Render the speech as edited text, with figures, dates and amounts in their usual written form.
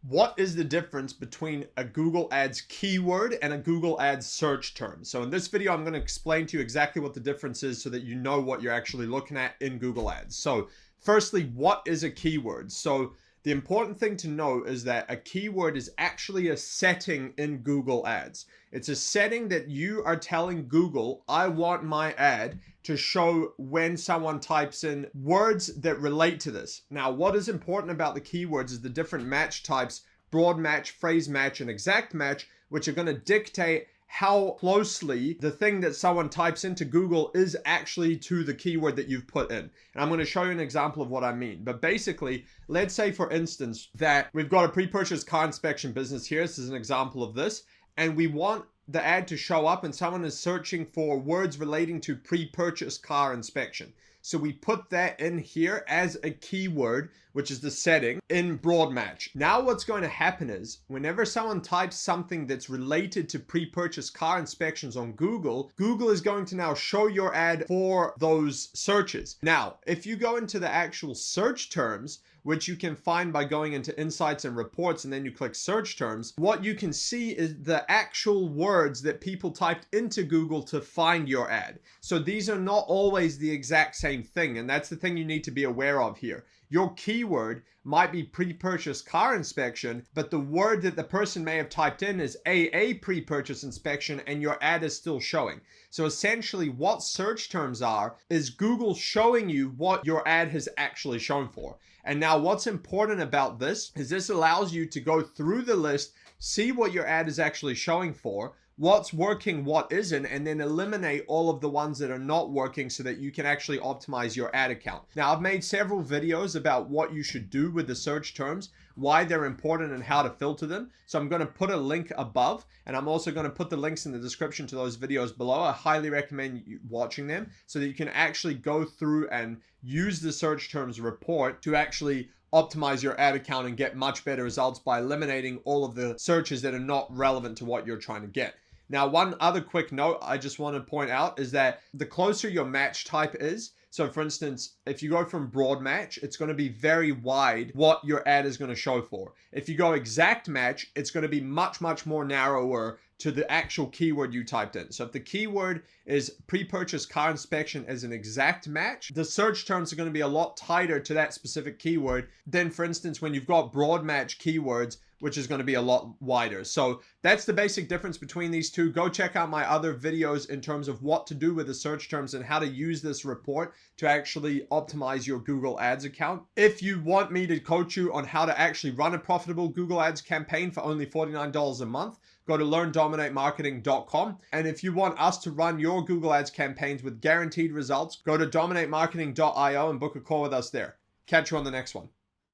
What is the difference between a Google Ads keyword and a Google Ads search term? So in this video, I'm going to explain to you exactly what the difference is so that you know what you're actually looking at in Google Ads. So firstly, what is a keyword? So the important thing to know is that a keyword is actually a setting in Google Ads. It's a setting that you are telling Google, I want my ad to show when someone types in words that relate to this. Now, what is important about the keywords is the different match types, broad match, phrase match, and exact match, which are going to dictate how closely the thing that someone types into Google is actually to the keyword that you've put in. And I'm going to show you an example of what I mean. But basically, let's say, for instance, that we've got a pre-purchase car inspection business here. This is an example of this. And we want the ad to show up and someone is searching for words relating to pre-purchase car inspection. So we put that in here as a keyword, which is the setting in broad match. Now what's going to happen is whenever someone types something that's related to pre-purchase car inspections on Google, Google is going to now show your ad for those searches. Now, if you go into the actual search terms, which you can find by going into insights and reports, and then you click search terms, what you can see is the actual words that people typed into Google to find your ad. So these are not always the exact same thing, and that's the thing you need to be aware of here. Your keyword might be pre-purchase car inspection, but the word that the person may have typed in is a pre-purchase inspection, and your ad is still showing. So essentially what search terms are is Google showing you what your ad has actually shown for. And now what's important about this is this allows you to go through the list, see what your ad is actually showing for, what's working, what isn't, and then eliminate all of the ones that are not working so that you can actually optimize your ad account. Now, I've made several videos about what you should do with the search terms, why they're important, and how to filter them. So I'm going to put a link above, and I'm also going to put the links in the description to those videos below. I highly recommend you watching them so that you can actually go through and use the search terms report to actually optimize your ad account and get much better results by eliminating all of the searches that are not relevant to what you're trying to get. Now, one other quick note I just want to point out is that the closer your match type is, so for instance, if you go from broad match, it's going to be very wide what your ad is going to show for. If you go exact match, it's going to be much more narrower to the actual keyword you typed in. So if the keyword is pre-purchase car inspection as an exact match, the search terms are going to be a lot tighter to that specific keyword than, for instance, when you've got broad match keywords, which is going to be a lot wider. So that's the basic difference between these two. Go check out my other videos in terms of what to do with the search terms and how to use this report to actually optimize your Google Ads account. If you want me to coach you on how to actually run a profitable Google Ads campaign for only $49 a month, go to learndominatemarketing.com. And if you want us to run your Google Ads campaigns with guaranteed results, go to dominatemarketing.io and book a call with us there. Catch you on the next one.